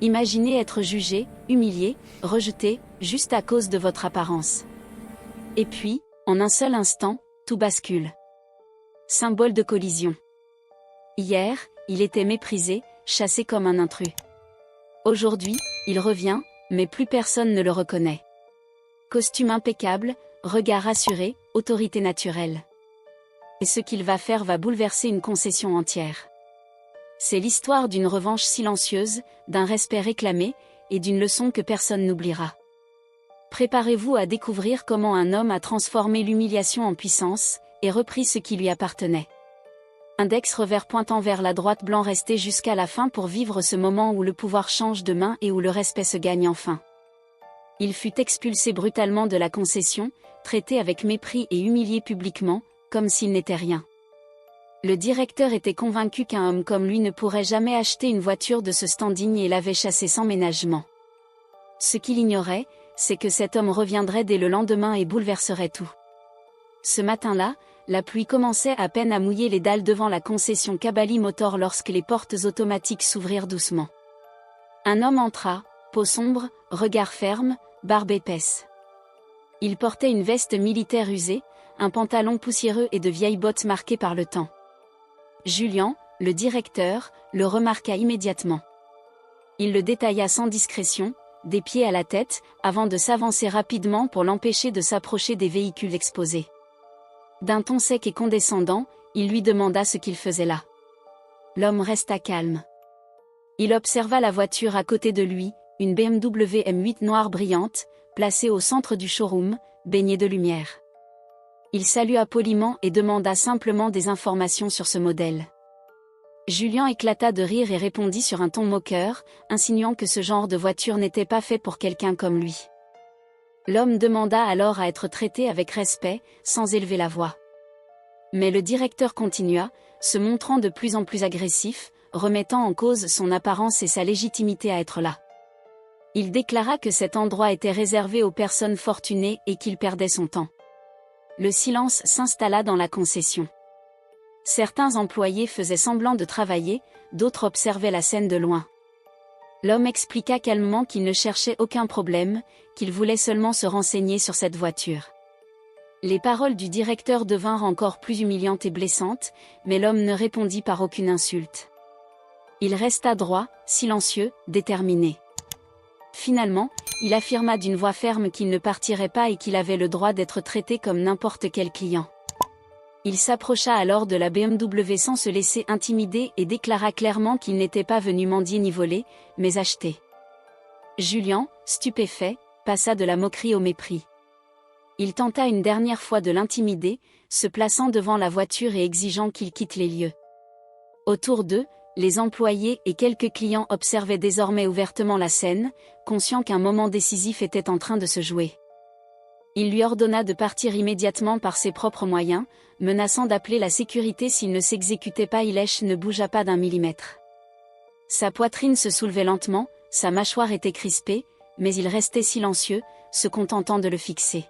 Imaginez être jugé, humilié, rejeté, juste à cause de votre apparence. Et puis, en un seul instant, tout bascule. Symbole de collision. Hier, il était méprisé, chassé comme un intrus. Aujourd'hui, il revient, mais plus personne ne le reconnaît. Costume impeccable, regard assuré, autorité naturelle. Et ce qu'il va faire va bouleverser une concession entière. C'est l'histoire d'une revanche silencieuse, d'un respect réclamé, et d'une leçon que personne n'oubliera. Préparez-vous à découvrir comment un homme a transformé l'humiliation en puissance, et repris ce qui lui appartenait. Index revers pointant vers la droite, blanc resté jusqu'à la fin pour vivre ce moment où le pouvoir change de main et où le respect se gagne enfin. Il fut expulsé brutalement de la concession, traité avec mépris et humilié publiquement, comme s'il n'était rien. Le directeur était convaincu qu'un homme comme lui ne pourrait jamais acheter une voiture de ce standing et l'avait chassé sans ménagement. Ce qu'il ignorait, c'est que cet homme reviendrait dès le lendemain et bouleverserait tout. Ce matin-là, la pluie commençait à peine à mouiller les dalles devant la concession Cabali Motor lorsque les portes automatiques s'ouvrirent doucement. Un homme entra, peau sombre, regard ferme, barbe épaisse. Il portait une veste militaire usée, un pantalon poussiéreux et de vieilles bottes marquées par le temps. Julian, le directeur, le remarqua immédiatement. Il le détailla sans discrétion, des pieds à la tête, avant de s'avancer rapidement pour l'empêcher de s'approcher des véhicules exposés. D'un ton sec et condescendant, il lui demanda ce qu'il faisait là. L'homme resta calme. Il observa la voiture à côté de lui, une BMW M8 noire brillante, placée au centre du showroom, baignée de lumière. Il salua poliment et demanda simplement des informations sur ce modèle. Julien éclata de rire et répondit sur un ton moqueur, insinuant que ce genre de voiture n'était pas fait pour quelqu'un comme lui. L'homme demanda alors à être traité avec respect, sans élever la voix. Mais le directeur continua, se montrant de plus en plus agressif, remettant en cause son apparence et sa légitimité à être là. Il déclara que cet endroit était réservé aux personnes fortunées et qu'il perdait son temps. Le silence s'installa dans la concession. Certains employés faisaient semblant de travailler, d'autres observaient la scène de loin. L'homme expliqua calmement qu'il ne cherchait aucun problème, qu'il voulait seulement se renseigner sur cette voiture. Les paroles du directeur devinrent encore plus humiliantes et blessantes, mais l'homme ne répondit par aucune insulte. Il resta droit, silencieux, déterminé. Finalement, il affirma d'une voix ferme qu'il ne partirait pas et qu'il avait le droit d'être traité comme n'importe quel client. Il s'approcha alors de la BMW sans se laisser intimider et déclara clairement qu'il n'était pas venu mendier ni voler, mais acheter. Julien, stupéfait, passa de la moquerie au mépris. Il tenta une dernière fois de l'intimider, se plaçant devant la voiture et exigeant qu'il quitte les lieux. Autour d'eux, les employés et quelques clients observaient désormais ouvertement la scène, conscients qu'un moment décisif était en train de se jouer. Il lui ordonna de partir immédiatement par ses propres moyens, menaçant d'appeler la sécurité s'il ne s'exécutait pas. Ilech ne bougea pas d'un millimètre. Sa poitrine se soulevait lentement, sa mâchoire était crispée, mais il restait silencieux, se contentant de le fixer.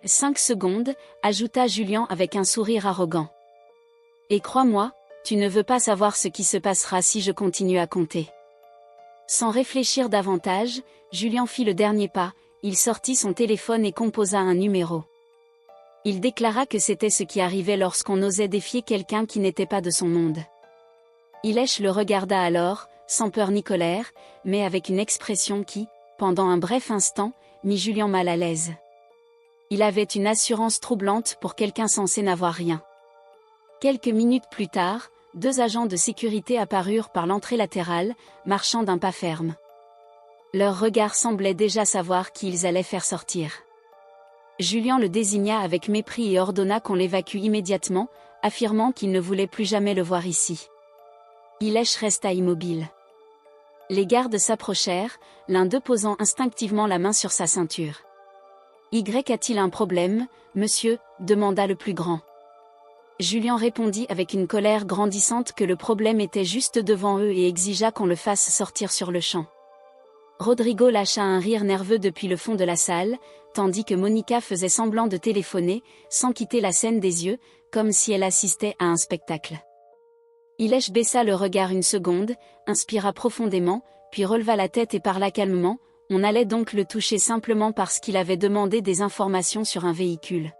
5 secondes, ajouta Julien avec un sourire arrogant. Et crois-moi, tu ne veux pas savoir ce qui se passera si je continue à compter. Sans réfléchir davantage, Julien fit le dernier pas, il sortit son téléphone et composa un numéro. Il déclara que c'était ce qui arrivait lorsqu'on osait défier quelqu'un qui n'était pas de son monde. Ilech le regarda alors, sans peur ni colère, mais avec une expression qui, pendant un bref instant, mit Julien mal à l'aise. Il avait une assurance troublante pour quelqu'un censé n'avoir rien. Quelques minutes plus tard, 2 agents de sécurité apparurent par l'entrée latérale, marchant d'un pas ferme. Leur regard semblait déjà savoir qui ils allaient faire sortir. Julien le désigna avec mépris et ordonna qu'on l'évacue immédiatement, affirmant qu'il ne voulait plus jamais le voir ici. Ilech resta immobile. Les gardes s'approchèrent, l'un d'eux posant instinctivement la main sur sa ceinture. « Y a-t-il un problème, monsieur ?» demanda le plus grand. Julien répondit avec une colère grandissante que le problème était juste devant eux et exigea qu'on le fasse sortir sur le champ. Rodrigo lâcha un rire nerveux depuis le fond de la salle, tandis que Monica faisait semblant de téléphoner, sans quitter la scène des yeux, comme si elle assistait à un spectacle. Ilech baissa le regard une seconde, inspira profondément, puis releva la tête et parla calmement, on allait donc le toucher simplement parce qu'il avait demandé des informations sur un véhicule.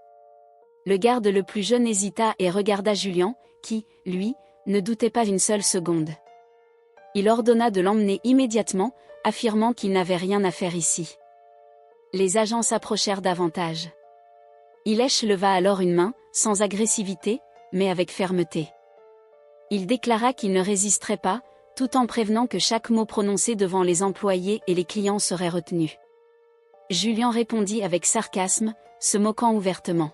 Le garde le plus jeune hésita et regarda Julian, qui, lui, ne doutait pas une seule seconde. Il ordonna de l'emmener immédiatement, affirmant qu'il n'avait rien à faire ici. Les agents s'approchèrent davantage. Hilesh leva alors une main, sans agressivité, mais avec fermeté. Il déclara qu'il ne résisterait pas, tout en prévenant que chaque mot prononcé devant les employés et les clients serait retenu. Julian répondit avec sarcasme, se moquant ouvertement.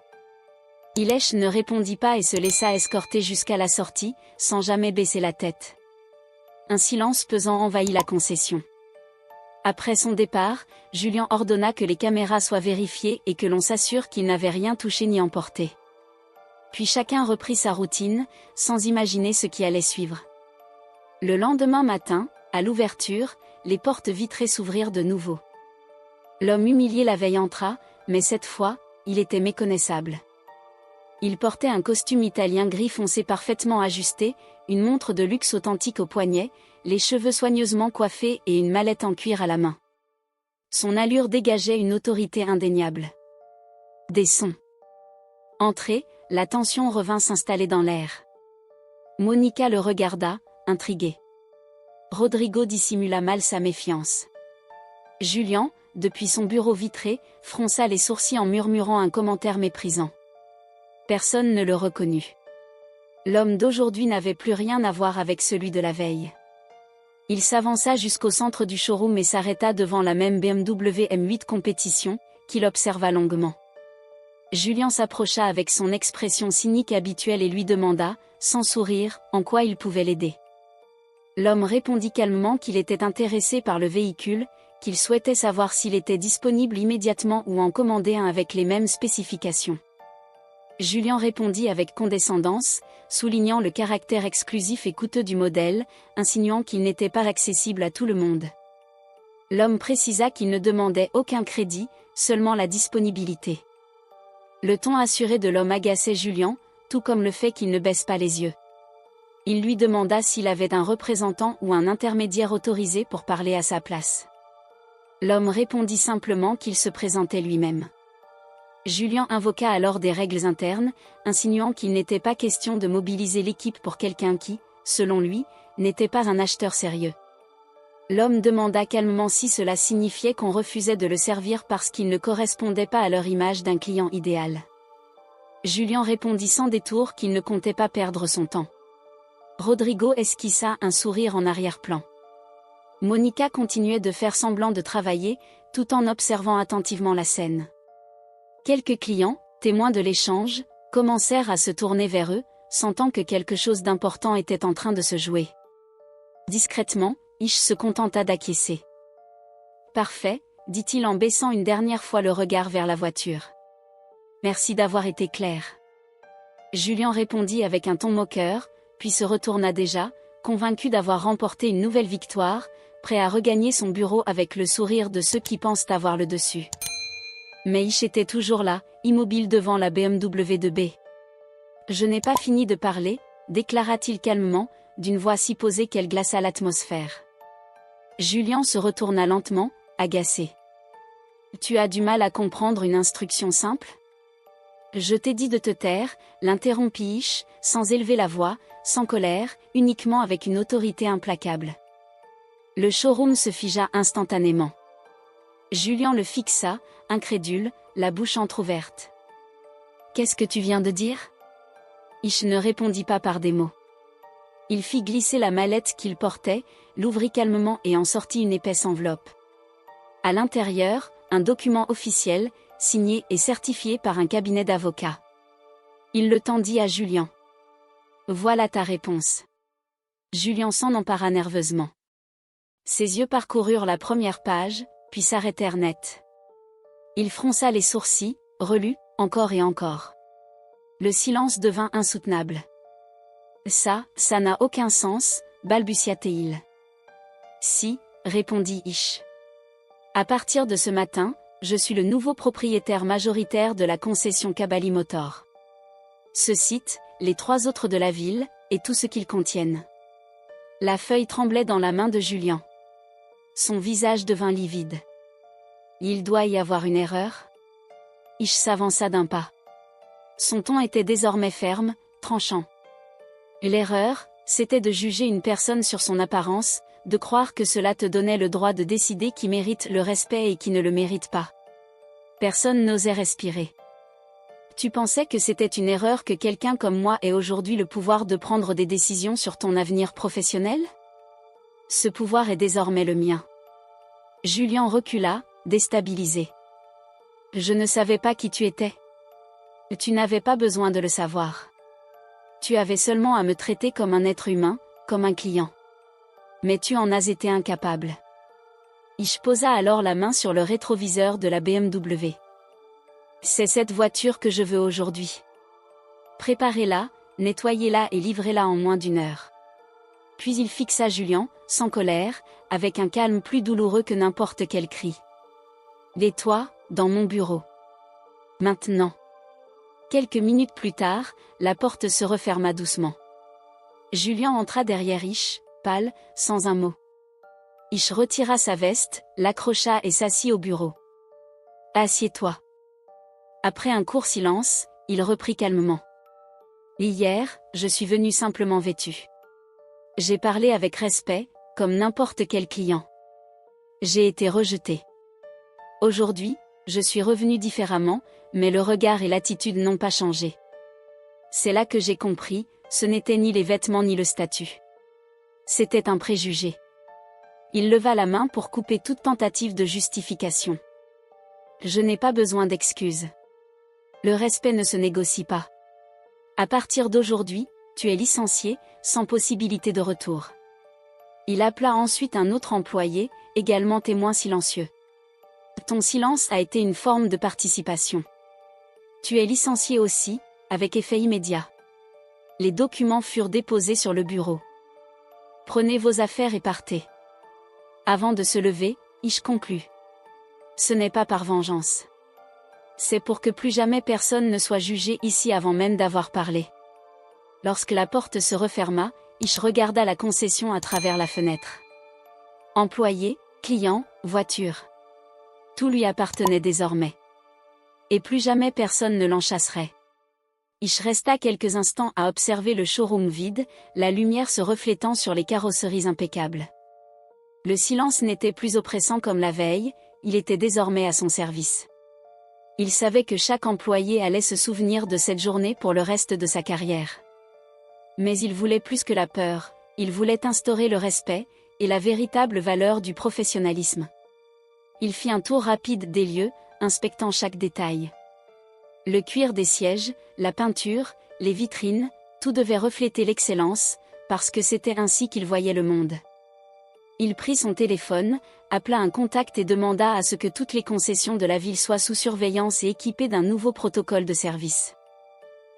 Hilesh ne répondit pas et se laissa escorter jusqu'à la sortie, sans jamais baisser la tête. Un silence pesant envahit la concession. Après son départ, Julian ordonna que les caméras soient vérifiées et que l'on s'assure qu'il n'avait rien touché ni emporté. Puis chacun reprit sa routine, sans imaginer ce qui allait suivre. Le lendemain matin, à l'ouverture, les portes vitrées s'ouvrirent de nouveau. L'homme humilié la veille entra, mais cette fois, il était méconnaissable. Il portait un costume italien gris foncé parfaitement ajusté, une montre de luxe authentique au poignet, les cheveux soigneusement coiffés et une mallette en cuir à la main. Son allure dégageait une autorité indéniable. Des sons. Entré, la tension revint s'installer dans l'air. Monica le regarda, intriguée. Rodrigo dissimula mal sa méfiance. Julian, depuis son bureau vitré, fronça les sourcils en murmurant un commentaire méprisant. Personne ne le reconnut. L'homme d'aujourd'hui n'avait plus rien à voir avec celui de la veille. Il s'avança jusqu'au centre du showroom et s'arrêta devant la même BMW M8 compétition, qu'il observa longuement. Julian s'approcha avec son expression cynique habituelle et lui demanda, sans sourire, en quoi il pouvait l'aider. L'homme répondit calmement qu'il était intéressé par le véhicule, qu'il souhaitait savoir s'il était disponible immédiatement ou en commander un avec les mêmes spécifications. Julian répondit avec condescendance, soulignant le caractère exclusif et coûteux du modèle, insinuant qu'il n'était pas accessible à tout le monde. L'homme précisa qu'il ne demandait aucun crédit, seulement la disponibilité. Le ton assuré de l'homme agaçait Julian, tout comme le fait qu'il ne baisse pas les yeux. Il lui demanda s'il avait un représentant ou un intermédiaire autorisé pour parler à sa place. L'homme répondit simplement qu'il se présentait lui-même. Julian invoqua alors des règles internes, insinuant qu'il n'était pas question de mobiliser l'équipe pour quelqu'un qui, selon lui, n'était pas un acheteur sérieux. L'homme demanda calmement si cela signifiait qu'on refusait de le servir parce qu'il ne correspondait pas à leur image d'un client idéal. Julian répondit sans détour qu'il ne comptait pas perdre son temps. Rodrigo esquissa un sourire en arrière-plan. Monica continuait de faire semblant de travailler, tout en observant attentivement la scène. Quelques clients, témoins de l'échange, commencèrent à se tourner vers eux, sentant que quelque chose d'important était en train de se jouer. Discrètement, Ish se contenta d'acquiescer. « Parfait, » dit-il en baissant une dernière fois le regard vers la voiture. « Merci d'avoir été clair. » Julian répondit avec un ton moqueur, puis se retourna déjà, convaincu d'avoir remporté une nouvelle victoire, prêt à regagner son bureau avec le sourire de ceux qui pensent avoir le dessus. Mais Ish était toujours là, immobile devant la BMW de B. « Je n'ai pas fini de parler, » déclara-t-il calmement, d'une voix si posée qu'elle glaça l'atmosphère. Julian se retourna lentement, agacé. « Tu as du mal à comprendre une instruction simple ? » « Je t'ai dit de te taire, » l'interrompit Ish, sans élever la voix, sans colère, uniquement avec une autorité implacable. Le showroom se figea instantanément. Julian le fixa, incrédule, la bouche entr'ouverte. « Qu'est-ce que tu viens de dire ?» Ish ne répondit pas par des mots. Il fit glisser la mallette qu'il portait, l'ouvrit calmement et en sortit une épaisse enveloppe. À l'intérieur, un document officiel, signé et certifié par un cabinet d'avocats. Il le tendit à Julian. « Voilà ta réponse. » Julian s'en empara nerveusement. Ses yeux parcoururent la première page, puis s'arrêtèrent net. Il fronça les sourcils, relut, encore et encore. Le silence devint insoutenable. « Ça n'a aucun sens, » balbutia-t-il. « Si, » répondit Ish. « À partir de ce matin, je suis le nouveau propriétaire majoritaire de la concession Kabali Motor. Ce site, les 3 autres de la ville, et tout ce qu'ils contiennent. » La feuille tremblait dans la main de Julian. Son visage devint livide. Il doit y avoir une erreur? Ish s'avança d'un pas. Son ton était désormais ferme, tranchant. L'erreur, c'était de juger une personne sur son apparence, de croire que cela te donnait le droit de décider qui mérite le respect et qui ne le mérite pas. Personne n'osait respirer. Tu pensais que c'était une erreur que quelqu'un comme moi ait aujourd'hui le pouvoir de prendre des décisions sur ton avenir professionnel? Ce pouvoir est désormais le mien. Julien recula, déstabilisé. Je ne savais pas qui tu étais. Tu n'avais pas besoin de le savoir. Tu avais seulement à me traiter comme un être humain, comme un client. Mais tu en as été incapable. Ish posa alors la main sur le rétroviseur de la BMW. C'est cette voiture que je veux aujourd'hui. Préparez-la, nettoyez-la et livrez-la en moins d'1 heure. Puis il fixa Julien, sans colère, avec un calme plus douloureux que n'importe quel cri. Et toi, dans mon bureau. Maintenant. Quelques minutes plus tard, la porte se referma doucement. Julien entra derrière Ish, pâle, sans un mot. Ish retira sa veste, l'accrocha et s'assit au bureau. Assieds-toi. Après un court silence, il reprit calmement. Hier, je suis venu simplement vêtu. J'ai parlé avec respect, comme n'importe quel client. J'ai été rejeté. Aujourd'hui, je suis revenu différemment, mais le regard et l'attitude n'ont pas changé. C'est là que j'ai compris, ce n'était ni les vêtements ni le statut. C'était un préjugé. Il leva la main pour couper toute tentative de justification. Je n'ai pas besoin d'excuses. Le respect ne se négocie pas. À partir d'aujourd'hui, tu es licencié, sans possibilité de retour. Il appela ensuite un autre employé, également témoin silencieux. Ton silence a été une forme de participation. Tu es licencié aussi, avec effet immédiat. Les documents furent déposés sur le bureau. Prenez vos affaires et partez. Avant de se lever, Ish conclut. Ce n'est pas par vengeance. C'est pour que plus jamais personne ne soit jugé ici avant même d'avoir parlé. Lorsque la porte se referma, Ish regarda la concession à travers la fenêtre. Employé, client, voiture. Tout lui appartenait désormais. Et plus jamais personne ne l'en chasserait. Ish resta quelques instants à observer le showroom vide, la lumière se reflétant sur les carrosseries impeccables. Le silence n'était plus oppressant comme la veille, il était désormais à son service. Il savait que chaque employé allait se souvenir de cette journée pour le reste de sa carrière. Mais il voulait plus que la peur, il voulait instaurer le respect, et la véritable valeur du professionnalisme. Il fit un tour rapide des lieux, inspectant chaque détail. Le cuir des sièges, la peinture, les vitrines, tout devait refléter l'excellence, parce que c'était ainsi qu'il voyait le monde. Il prit son téléphone, appela un contact et demanda à ce que toutes les concessions de la ville soient sous surveillance et équipées d'un nouveau protocole de service.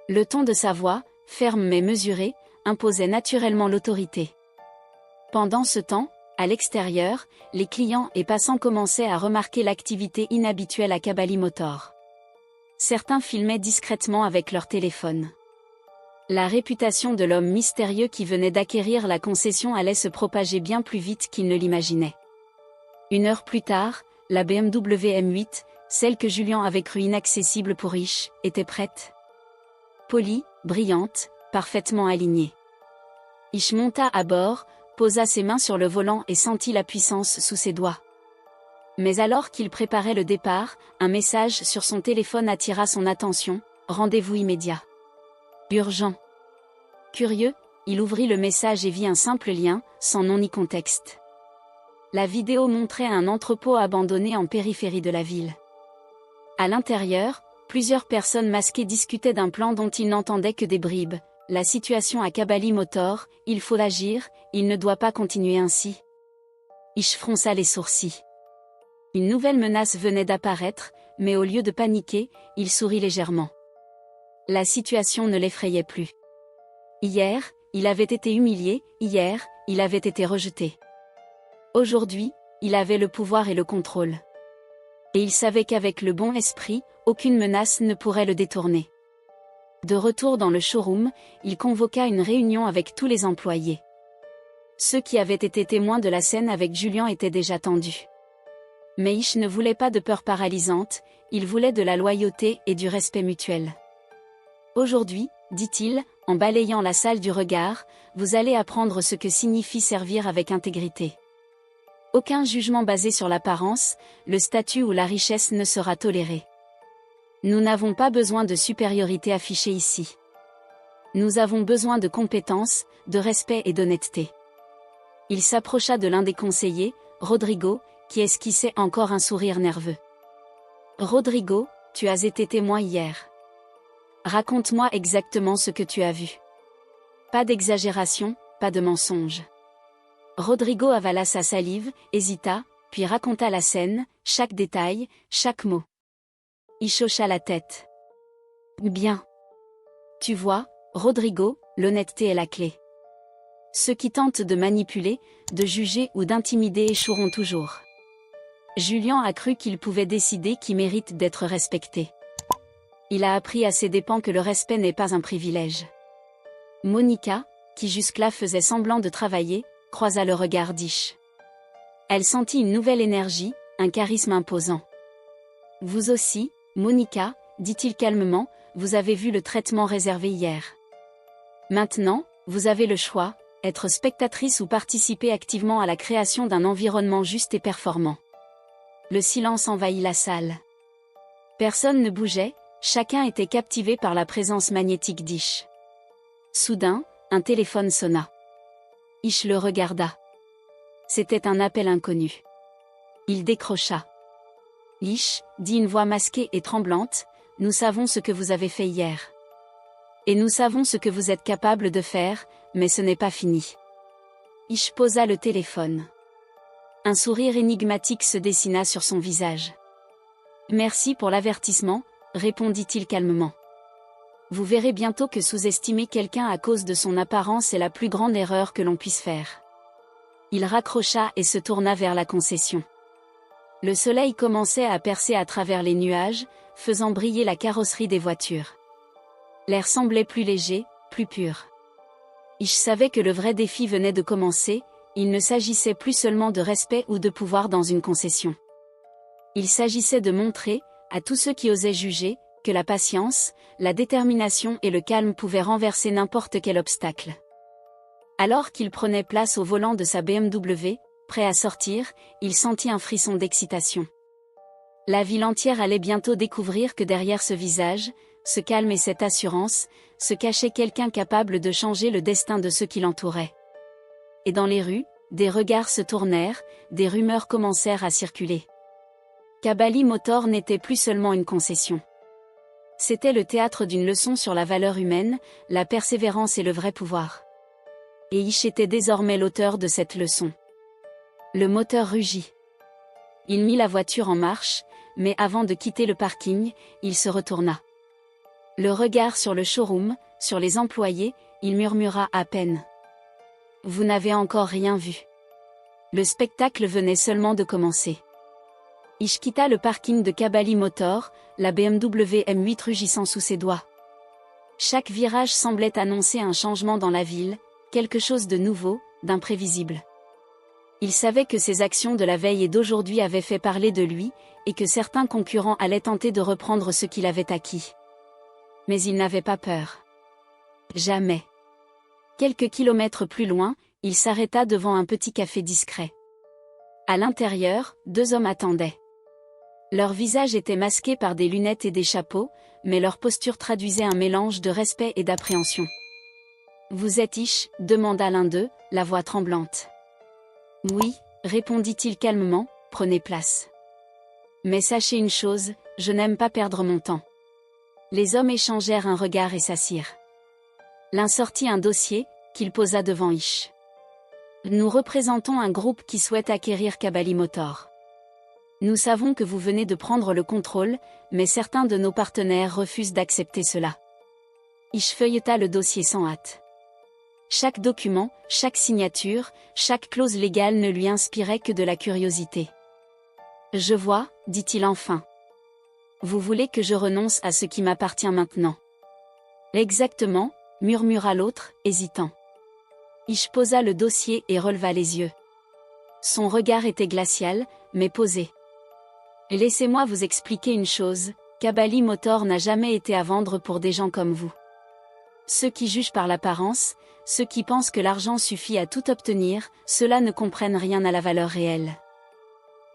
Le ton de sa voix, ferme mais mesuré, imposait naturellement l'autorité. Pendant ce temps, à l'extérieur, les clients et passants commençaient à remarquer l'activité inhabituelle à Kabali Motor. Certains filmaient discrètement avec leur téléphone. La réputation de l'homme mystérieux qui venait d'acquérir la concession allait se propager bien plus vite qu'ils ne l'imaginaient. 1 heure plus tard, la BMW M8, celle que Julien avait crue inaccessible pour Ish, était prête. Polie, brillante, parfaitement alignée. Ish monta à bord, posa ses mains sur le volant et sentit la puissance sous ses doigts. Mais alors qu'il préparait le départ, un message sur son téléphone attira son attention, rendez-vous immédiat. Urgent. Curieux, il ouvrit le message et vit un simple lien, sans nom ni contexte. La vidéo montrait un entrepôt abandonné en périphérie de la ville. À l'intérieur, plusieurs personnes masquées discutaient d'un plan dont ils n'entendaient que des bribes. La situation à Kabali Motor, il faut agir, il ne doit pas continuer ainsi. Ish fronça les sourcils. Une nouvelle menace venait d'apparaître, mais au lieu de paniquer, il sourit légèrement. La situation ne l'effrayait plus. Hier, il avait été humilié, hier, il avait été rejeté. Aujourd'hui, il avait le pouvoir et le contrôle. Et il savait qu'avec le bon esprit, aucune menace ne pourrait le détourner. De retour dans le showroom, il convoqua une réunion avec tous les employés. Ceux qui avaient été témoins de la scène avec Julian étaient déjà tendus. Mais Ish ne voulait pas de peur paralysante, il voulait de la loyauté et du respect mutuel. Aujourd'hui, dit-il, en balayant la salle du regard, vous allez apprendre ce que signifie servir avec intégrité. Aucun jugement basé sur l'apparence, le statut ou la richesse ne sera toléré. Nous n'avons pas besoin de supériorité affichée ici. Nous avons besoin de compétences, de respect et d'honnêteté. Il s'approcha de l'un des conseillers, Rodrigo, qui esquissait encore un sourire nerveux. Rodrigo, tu as été témoin hier. Raconte-moi exactement ce que tu as vu. Pas d'exagération, pas de mensonge. Rodrigo avala sa salive, hésita, puis raconta la scène, chaque détail, chaque mot. Il hocha la tête. Bien. Tu vois, Rodrigo, l'honnêteté est la clé. Ceux qui tentent de manipuler, de juger ou d'intimider échoueront toujours. Julian a cru qu'il pouvait décider qui mérite d'être respecté. Il a appris à ses dépens que le respect n'est pas un privilège. Monica, qui jusque-là faisait semblant de travailler, croisa le regard d'Ish. Elle sentit une nouvelle énergie, un charisme imposant. Vous aussi, Monica, dit-il calmement, vous avez vu le traitement réservé hier. Maintenant, vous avez le choix, être spectatrice ou participer activement à la création d'un environnement juste et performant. Le silence envahit la salle. Personne ne bougeait, chacun était captivé par la présence magnétique d'Ish. Soudain, un téléphone sonna. Ish le regarda. C'était un appel inconnu. Il décrocha. Ish, dit une voix masquée et tremblante, nous savons ce que vous avez fait hier. Et nous savons ce que vous êtes capable de faire, mais ce n'est pas fini. Ish posa le téléphone. Un sourire énigmatique se dessina sur son visage. Merci pour l'avertissement, répondit-il calmement. Vous verrez bientôt que sous-estimer quelqu'un à cause de son apparence est la plus grande erreur que l'on puisse faire. Il raccrocha et se tourna vers la concession. Le soleil commençait à percer à travers les nuages, faisant briller la carrosserie des voitures. L'air semblait plus léger, plus pur. Ish savait que le vrai défi venait de commencer, il ne s'agissait plus seulement de respect ou de pouvoir dans une concession. Il s'agissait de montrer, à tous ceux qui osaient juger, que la patience, la détermination et le calme pouvaient renverser n'importe quel obstacle. Alors qu'il prenait place au volant de sa BMW, prêt à sortir, il sentit un frisson d'excitation. La ville entière allait bientôt découvrir que derrière ce visage, ce calme et cette assurance, se cachait quelqu'un capable de changer le destin de ceux qui l'entouraient. Et dans les rues, des regards se tournèrent, des rumeurs commencèrent à circuler. Kabali Motor n'était plus seulement une concession. C'était le théâtre d'une leçon sur la valeur humaine, la persévérance et le vrai pouvoir. Et Ish était désormais l'auteur de cette leçon. Le moteur rugit. Il mit la voiture en marche, mais avant de quitter le parking, il se retourna. Le regard sur le showroom, sur les employés, il murmura à peine. Vous n'avez encore rien vu. Le spectacle venait seulement de commencer. Ish quitta le parking de Kabali Motor, la BMW M8 rugissant sous ses doigts. Chaque virage semblait annoncer un changement dans la ville, quelque chose de nouveau, d'imprévisible. Il savait que ses actions de la veille et d'aujourd'hui avaient fait parler de lui, et que certains concurrents allaient tenter de reprendre ce qu'il avait acquis. Mais il n'avait pas peur. Jamais. Quelques kilomètres plus loin, il s'arrêta devant un petit café discret. À l'intérieur, 2 hommes attendaient. Leurs visages étaient masqués par des lunettes et des chapeaux, mais leur posture traduisait un mélange de respect et d'appréhension. « Vous êtes Ish » demanda l'un d'eux, la voix tremblante. « Oui » répondit-il calmement, « prenez place. Mais sachez une chose, je n'aime pas perdre mon temps. » Les hommes échangèrent un regard et s'assirent. L'un sortit un dossier, qu'il posa devant Ish. « Nous représentons un groupe qui souhaite acquérir Kabali Motor. Nous savons que vous venez de prendre le contrôle, mais certains de nos partenaires refusent d'accepter cela. » Ish feuilleta le dossier sans hâte. Chaque document, chaque signature, chaque clause légale ne lui inspirait que de la curiosité. « Je vois, dit-il enfin. Vous voulez que je renonce à ce qui m'appartient maintenant. » Exactement, murmura l'autre, hésitant. Ish posa le dossier et releva les yeux. Son regard était glacial, mais posé. Laissez-moi vous expliquer une chose, Kabali Motor n'a jamais été à vendre pour des gens comme vous. Ceux qui jugent par l'apparence, ceux qui pensent que l'argent suffit à tout obtenir, ceux-là ne comprennent rien à la valeur réelle.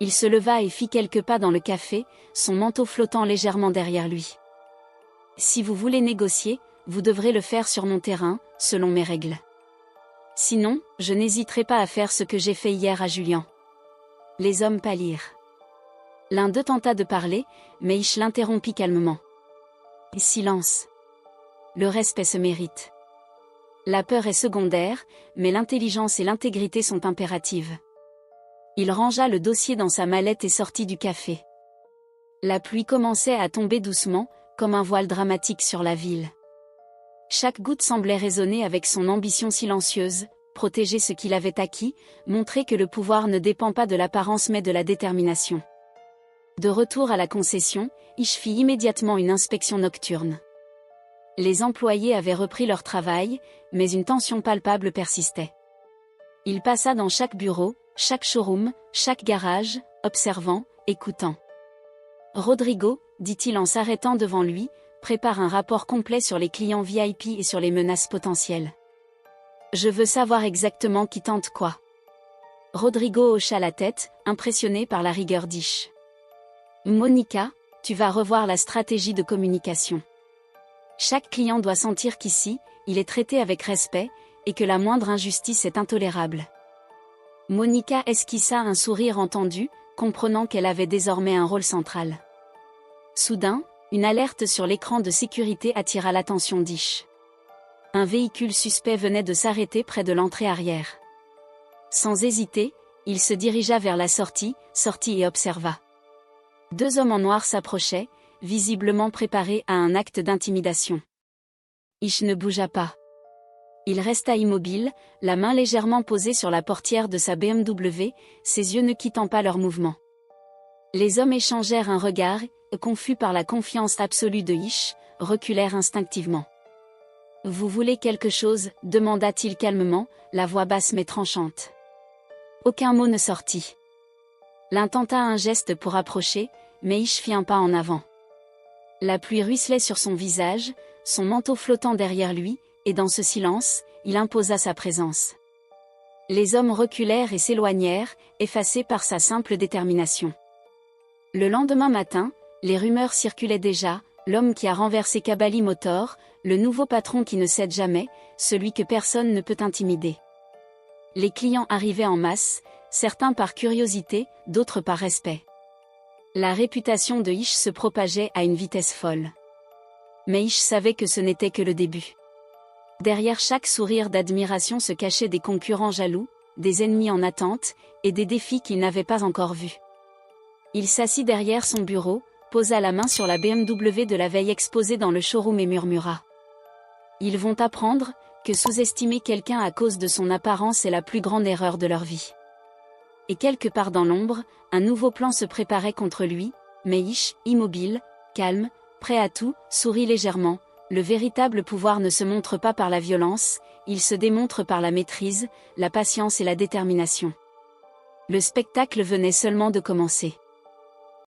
Il se leva et fit quelques pas dans le café, son manteau flottant légèrement derrière lui. Si vous voulez négocier, vous devrez le faire sur mon terrain, selon mes règles. Sinon, je n'hésiterai pas à faire ce que j'ai fait hier à Julien. Les hommes pâlirent. L'un d'eux tenta de parler, mais Ish l'interrompit calmement. Silence. Le respect se mérite. La peur est secondaire, mais l'intelligence et l'intégrité sont impératives. Il rangea le dossier dans sa mallette et sortit du café. La pluie commençait à tomber doucement, comme un voile dramatique sur la ville. Chaque goutte semblait résonner avec son ambition silencieuse, protéger ce qu'il avait acquis, montrer que le pouvoir ne dépend pas de l'apparence mais de la détermination. De retour à la concession, Ish fit immédiatement une inspection nocturne. Les employés avaient repris leur travail, mais une tension palpable persistait. Il passa dans chaque bureau, chaque showroom, chaque garage, observant, écoutant. Rodrigo, dit-il en s'arrêtant devant lui, prépare un rapport complet sur les clients VIP et sur les menaces potentielles. Je veux savoir exactement qui tente quoi. Rodrigo hocha la tête, impressionné par la rigueur d'Ish. Monica, tu vas revoir la stratégie de communication. Chaque client doit sentir qu'ici, il est traité avec respect, et que la moindre injustice est intolérable. Monica esquissa un sourire entendu, comprenant qu'elle avait désormais un rôle central. Soudain, une alerte sur l'écran de sécurité attira l'attention d'Ish. Un véhicule suspect venait de s'arrêter près de l'entrée arrière. Sans hésiter, il se dirigea vers la sortie et observa. 2 hommes en noir s'approchaient, visiblement préparés à un acte d'intimidation. Ish ne bougea pas. Il resta immobile, la main légèrement posée sur la portière de sa BMW, ses yeux ne quittant pas leur mouvement. Les hommes échangèrent un regard, confus par la confiance absolue de Ish, reculèrent instinctivement. « Vous voulez quelque chose ?» demanda-t-il calmement, la voix basse mais tranchante. Aucun mot ne sortit. L'un tenta un geste pour approcher, mais Ish fit un pas en avant. La pluie ruisselait sur son visage, son manteau flottant derrière lui, et dans ce silence, il imposa sa présence. Les hommes reculèrent et s'éloignèrent, effacés par sa simple détermination. Le lendemain matin, les rumeurs circulaient déjà, l'homme qui a renversé Kabali Motor, le nouveau patron qui ne cède jamais, celui que personne ne peut intimider. Les clients arrivaient en masse, certains par curiosité, d'autres par respect. La réputation de Ish se propageait à une vitesse folle. Mais Ish savait que ce n'était que le début. Derrière chaque sourire d'admiration se cachaient des concurrents jaloux, des ennemis en attente, et des défis qu'il n'avait pas encore vus. Il s'assit derrière son bureau, posa la main sur la BMW de la veille exposée dans le showroom et murmura. Ils vont apprendre que sous-estimer quelqu'un à cause de son apparence est la plus grande erreur de leur vie. Et quelque part dans l'ombre, un nouveau plan se préparait contre lui, mais Ish, immobile, calme, prêt à tout, sourit légèrement. Le véritable pouvoir ne se montre pas par la violence, il se démontre par la maîtrise, la patience et la détermination. Le spectacle venait seulement de commencer.